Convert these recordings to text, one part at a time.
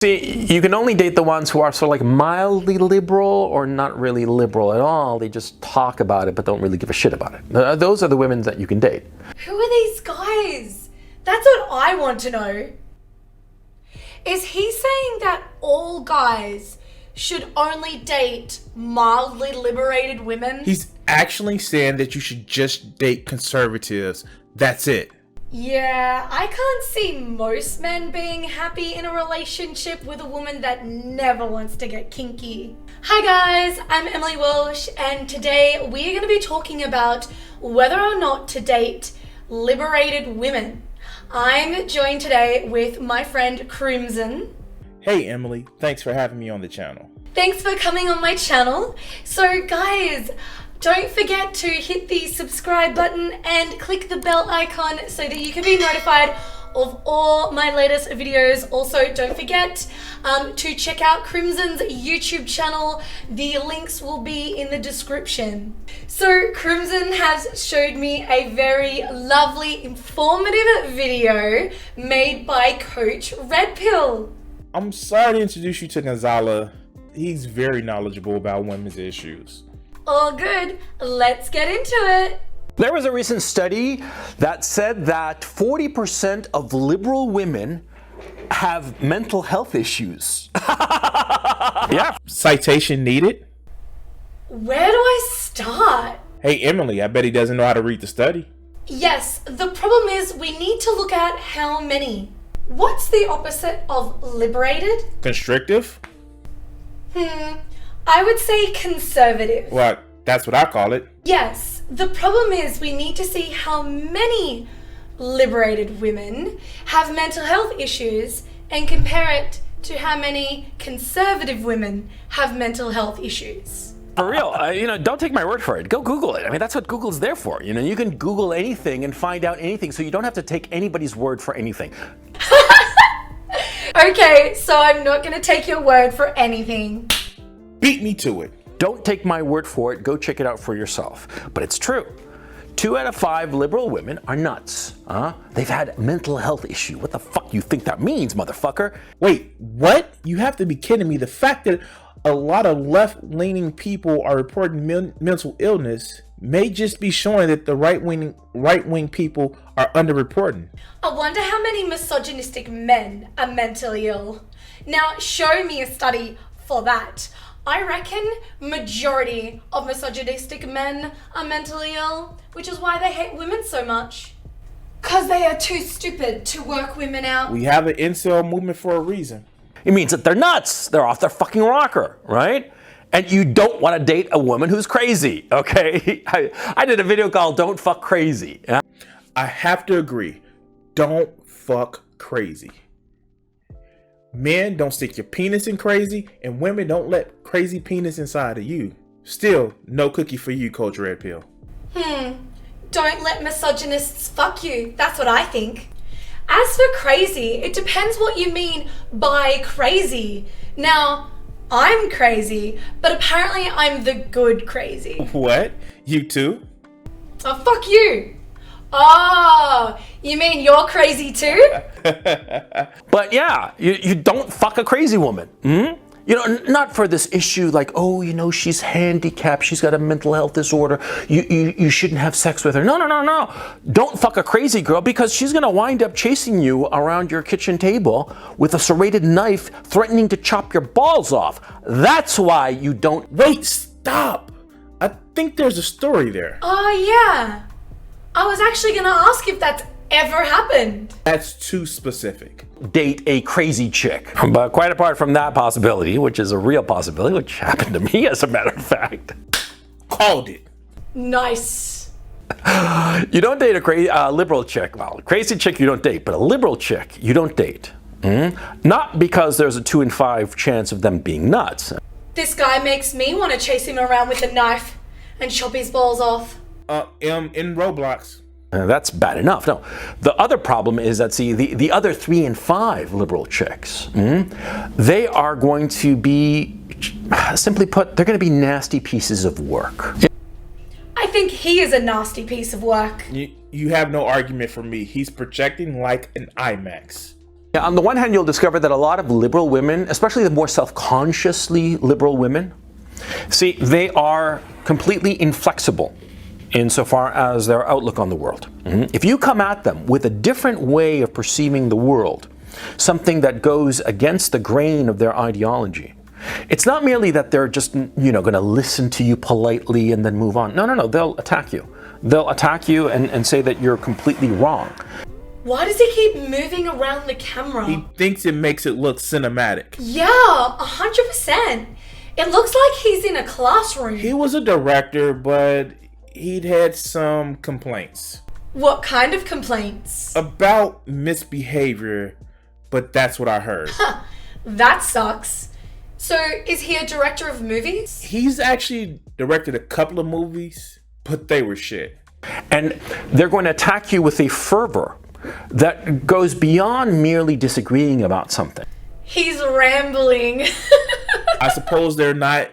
See, you can only date the ones who are sort of like mildly liberal or not really liberal at all. They just talk about it but don't really give a shit about it. Those are the women that you can date. Who are these guys? That's what I want to know. Is he saying that all guys should only date mildly liberated women? He's actually saying that you should just date conservatives. That's it. Yeah, I can't see most men being happy in a relationship with a woman that never wants to get kinky. Hi guys, I'm Emily Walsh, and today we are going to be talking about whether or not to date liberated women. I'm joined today with my friend Crimson. Hey Emily, thanks for having me on the channel. Thanks for coming on my channel. So guys, don't forget to hit the subscribe button and click the bell icon so that you can be notified of all my latest videos. Also, don't forget to check out Crimson's YouTube channel. The links will be in the description. So Crimson has showed me a very lovely, informative video made by Coach Red Pill. I'm sorry to introduce you to Gonzala. He's very knowledgeable about women's issues. All good, let's get into it. There was a recent study that said that 40% of liberal women have mental health issues. Yeah. Citation needed? Where do I start? Hey Emily, I bet he doesn't know how to read the study. Yes, the problem is we need to look at how many. What's the opposite of liberated? Constrictive? I would say conservative. Well, that's what I call it. Yes, the problem is we need to see how many liberated women have mental health issues and compare it to how many conservative women have mental health issues. For real, don't take my word for it. Go Google it. I mean, that's what Google's there for. You can Google anything and find out anything, so you don't have to take anybody's word for anything. Okay, so I'm not going to take your word for anything. Beat me to it. Don't take my word for it. Go check it out for yourself. But it's true. 2 out of 5 liberal women are nuts. They've had mental health issue. What the fuck you think that means, motherfucker? Wait, what? You have to be kidding me. The fact that a lot of left-leaning people are reporting mental illness may just be showing that the right-wing people are underreporting. I wonder how many misogynistic men are mentally ill. Now, show me a study for that. I reckon majority of misogynistic men are mentally ill, which is why they hate women so much. 'Cause they are too stupid to work women out. We have an incel movement for a reason. It means that they're nuts. They're off their fucking rocker, right? And you don't want to date a woman who's crazy, okay? I did a video called Don't Fuck Crazy. I have to agree. Don't fuck crazy. Men, don't stick your penis in crazy, and women, don't let crazy penis inside of you. Still, no cookie for you, Coach Red Pill. Don't let misogynists fuck you. That's what I think. As for crazy, it depends what you mean by crazy. Now, I'm crazy, but apparently I'm the good crazy. What? You too? Oh, fuck you. Oh, you mean you're crazy too? But yeah, you don't fuck a crazy woman. Not for this issue like, oh, she's handicapped, she's got a mental health disorder, you shouldn't have sex with her. No. Don't fuck a crazy girl, because she's gonna wind up chasing you around your kitchen table with a serrated knife, threatening to chop your balls off. That's why you don't. Wait, stop. I think there's a story there. Oh yeah. I was actually gonna ask if that's ever happened. That's too specific. Date a crazy chick. But quite apart from that possibility, which is a real possibility, which happened to me as a matter of fact. Called it. Nice. You don't date a liberal chick. Well, a crazy chick you don't date, but a liberal chick you don't date. Not because there's a 2 in 5 chance of them being nuts. This guy makes me want to chase him around with a knife and chop his balls off. In Roblox. That's bad enough. No, the other problem is that, see, the other 3 in 5 liberal chicks, they are going to be, simply put, they're going to be nasty pieces of work. I think he is a nasty piece of work. You have no argument for me. He's projecting like an IMAX. Yeah, on the one hand, you'll discover that a lot of liberal women, especially the more self-consciously liberal women, see, they are completely inflexible insofar as their outlook on the world. If you come at them with a different way of perceiving the world, something that goes against the grain of their ideology, it's not merely that they're just, going to listen to you politely and then move on. No, they'll attack you. They'll attack you and say that you're completely wrong. Why does he keep moving around the camera? He thinks it makes it look cinematic. Yeah, 100%. It looks like he's in a classroom. He was a director, but he'd had some complaints. What kind of complaints? About misbehavior, but that's what I heard. That sucks. So, is he a director of movies? He's actually directed a couple of movies, but they were shit. And they're going to attack you with a fervor that goes beyond merely disagreeing about something. He's rambling. I suppose they're not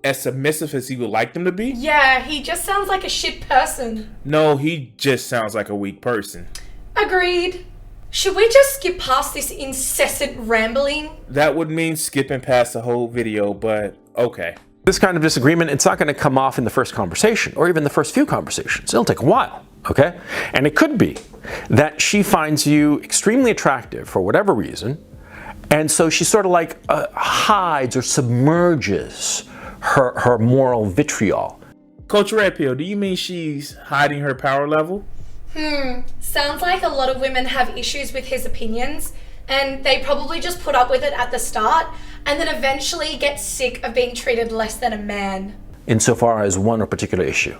as submissive as he would like them to be? Yeah, he just sounds like a shit person. No, he just sounds like a weak person. Agreed. Should we just skip past this incessant rambling? That would mean skipping past the whole video, but okay. This kind of disagreement, it's not going to come off in the first conversation or even the first few conversations. It'll take a while, okay? And it could be that she finds you extremely attractive for whatever reason, and so she sort of like hides or submerges her moral vitriol. Coach Red Pill, do you mean she's hiding her power level? Sounds like a lot of women have issues with his opinions, and they probably just put up with it at the start, and then eventually get sick of being treated less than a man. Insofar as one or particular issue.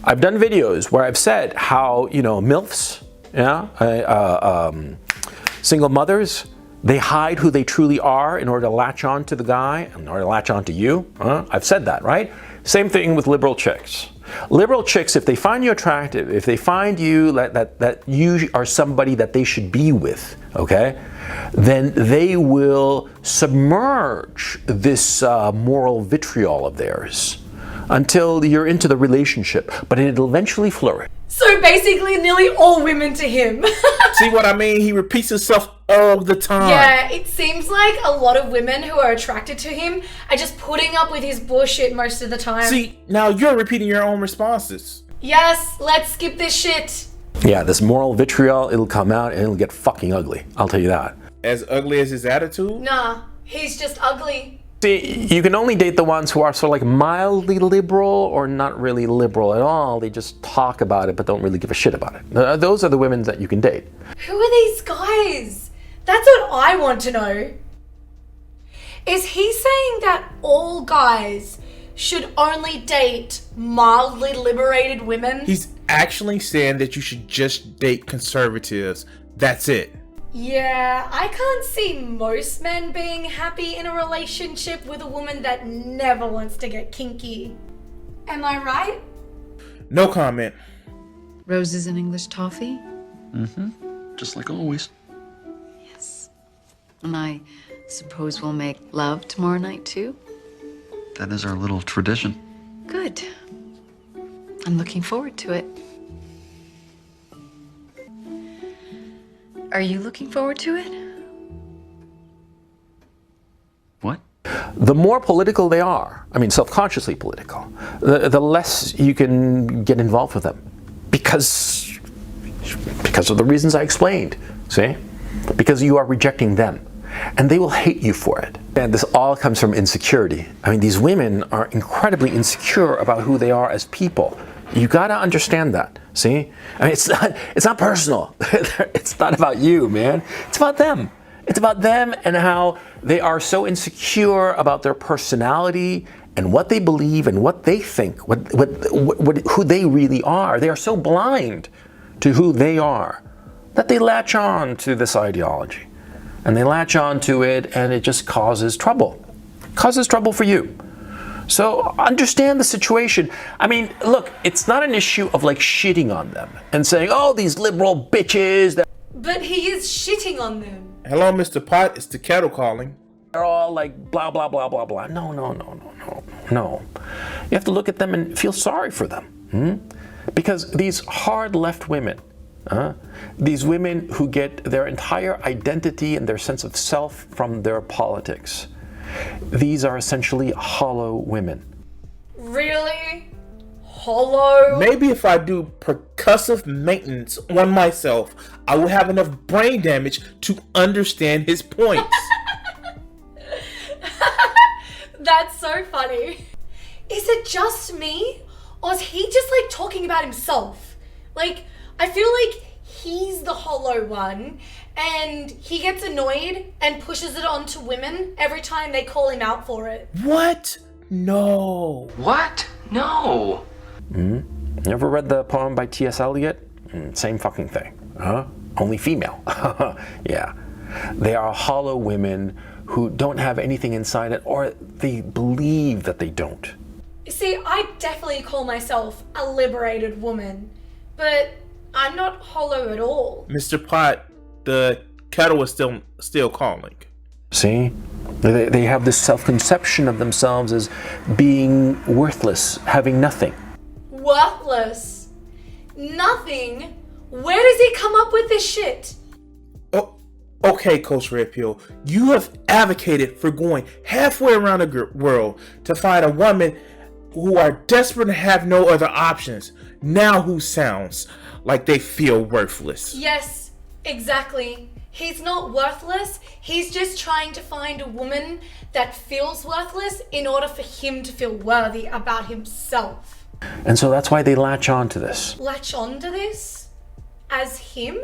I've done videos where I've said how, MILFs, single mothers, they hide who they truly are in order to latch on to the guy, in order to latch on to you. I've said that, right? Same thing with liberal chicks. Liberal chicks, if they find you attractive, if they find you that you are somebody that they should be with, okay, then they will submerge this moral vitriol of theirs until you're into the relationship, but it'll eventually flourish. So basically nearly all women to him. See what I mean? He repeats himself all the time. Yeah, it seems like a lot of women who are attracted to him are just putting up with his bullshit most of the time. See, now you're repeating your own responses. Yes, let's skip this shit. Yeah, this moral vitriol, it'll come out and it'll get fucking ugly. I'll tell you that. As ugly as his attitude? Nah, he's just ugly. See, you can only date the ones who are sort of like mildly liberal or not really liberal at all. They just talk about it but don't really give a shit about it. Those are the women that you can date. Who are these guys? That's what I want to know. Is he saying that all guys should only date mildly liberated women? He's actually saying that you should just date conservatives. That's it. Yeah, I can't see most men being happy in a relationship with a woman that never wants to get kinky. Am I right? No comment. Roses and English toffee? Just like always. Yes. And I suppose we'll make love tomorrow night, too? That is our little tradition. Good. I'm looking forward to it. Are you looking forward to it? What? The more political they are, I mean self-consciously political, the less you can get involved with them. Because of the reasons I explained, see? Because you are rejecting them. And they will hate you for it. And this all comes from insecurity. I mean, these women are incredibly insecure about who they are as people. You gotta understand that, see? I mean, it's not personal. It's not about you, man. It's about them. It's about them and how they are so insecure about their personality and what they believe and what they think, who they really are. They are so blind to who they are that they latch on to this ideology. And they latch on to it and it just causes trouble. Causes trouble for you. So understand the situation. I mean, look, it's not an issue of like shitting on them and saying, oh, these liberal bitches. But he is shitting on them. Hello, Mr. Pot. It's the kettle calling. They're all like blah, blah, blah, blah, blah. No. You have to look at them and feel sorry for them. Because these hard left women, These women who get their entire identity and their sense of self from their politics. These are essentially hollow women. Really? Hollow? Maybe if I do percussive maintenance on myself, I will have enough brain damage to understand his points. That's so funny. Is it just me? Or is he just like talking about himself? Like, I feel like he's the hollow one and he gets annoyed and pushes it onto women every time they call him out for it. What? No. What? No. You ever read the poem by T.S. Eliot? Same fucking thing. Only female. Yeah. They are hollow women who don't have anything inside it, or they believe that they don't. See, I definitely call myself a liberated woman, but I'm not hollow at all. Mr. Pot, the kettle is still calling. See? They have this self-conception of themselves as being worthless, having nothing. Worthless? Nothing? Where does he come up with this shit? Oh, okay, Coach Red Pill. You have advocated for going halfway around the world to find a woman who are desperate and have no other options. Now who sounds like they feel worthless? Yes, exactly. He's not worthless. He's just trying to find a woman that feels worthless in order for him to feel worthy about himself. And so that's why they latch on to this. Latch on to this? As him?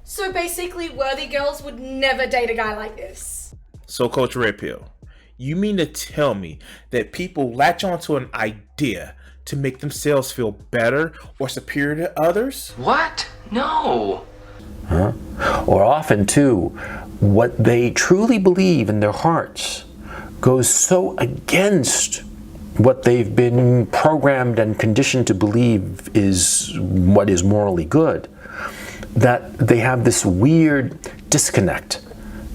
So basically, worthy girls would never date a guy like this. So, Coach Red Pill, you mean to tell me that people latch onto an idea to make themselves feel better or superior to others? What? No. Or often, too, what they truly believe in their hearts goes so against what they've been programmed and conditioned to believe is what is morally good, that they have this weird disconnect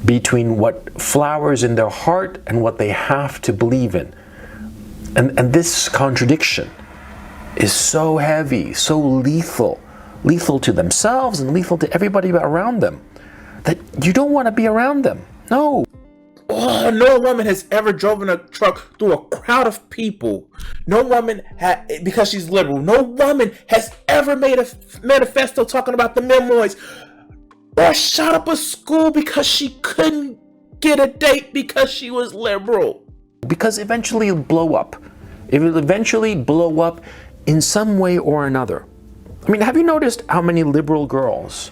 between what flowers in their heart and what they have to believe in. And this contradiction is so heavy, so lethal to themselves and lethal to everybody around them, that you don't want to be around them. No. Oh, no woman has ever driven a truck through a crowd of people. No woman, because she's liberal, no woman has ever made a manifesto talking about the memoirs or shot up a school because she couldn't get a date because she was liberal. Because eventually it'll blow up. It will eventually blow up in some way or another. I mean, have you noticed how many liberal girls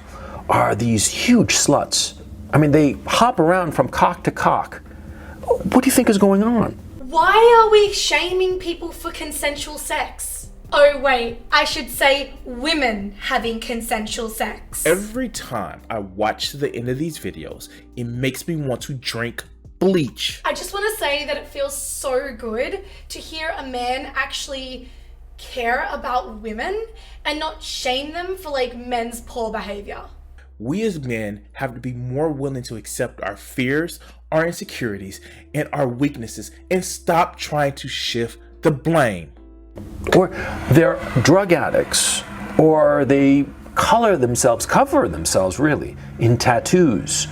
are these huge sluts? I mean, they hop around from cock to cock. What do you think is going on? Why are we shaming people for consensual sex? Oh wait, I should say women having consensual sex. Every time I watch to the end of these videos, it makes me want to drink bleach. I just want to say that it feels so good to hear a man actually care about women and not shame them for like men's poor behavior. We as men have to be more willing to accept our fears, our insecurities, and our weaknesses and stop trying to shift the blame. Or they're drug addicts, or they cover themselves really, in tattoos,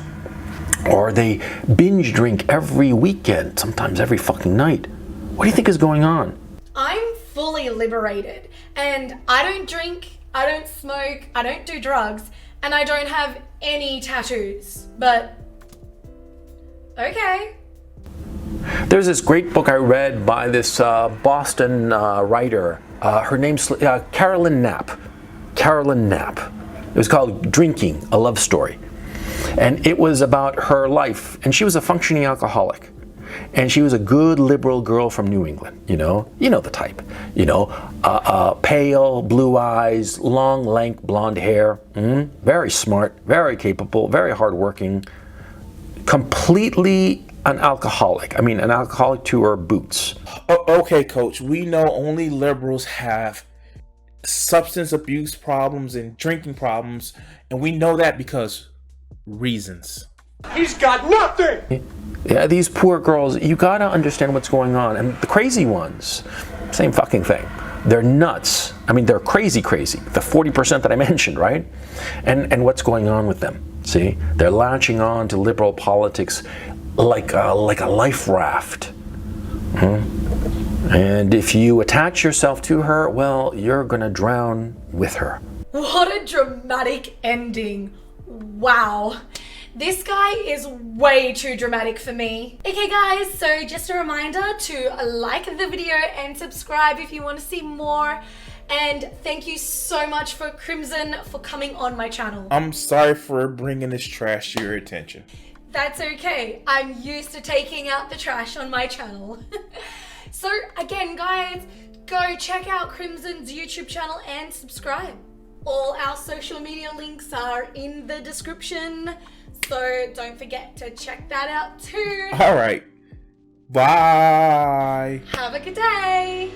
or they binge drink every weekend, sometimes every fucking night. What do you think is going on? I'm fully liberated, and I don't drink, I don't smoke, I don't do drugs, and I don't have any tattoos, but okay. There's this great book I read by this Boston writer. Her name's Carolyn Knapp. Carolyn Knapp. It was called Drinking, a Love Story. And it was about her life. And she was a functioning alcoholic. And she was a good liberal girl from New England, you know the type, pale, blue eyes, long, lank, blonde hair, very smart, very capable, very hardworking, completely an alcoholic. I mean, an alcoholic to her boots. Okay, Coach, we know only liberals have substance abuse problems and drinking problems, and we know that because reasons. He's got nothing! Yeah, these poor girls, you gotta understand what's going on. And the crazy ones, same fucking thing. They're nuts. I mean, they're crazy. The 40% that I mentioned, right? And what's going on with them? See, they're latching on to liberal politics like a life raft. And if you attach yourself to her, well, you're gonna drown with her. What a dramatic ending. Wow. This guy is way too dramatic for me. Okay guys, so just a reminder to like the video and subscribe if you want to see more. And thank you so much for Crimson for coming on my channel. I'm sorry for bringing this trash to your attention. That's okay. I'm used to taking out the trash on my channel. So again guys, go check out Crimson's YouTube channel and subscribe. All our social media links are in the description, so don't forget to check that out too. All right. Bye. Have a good day.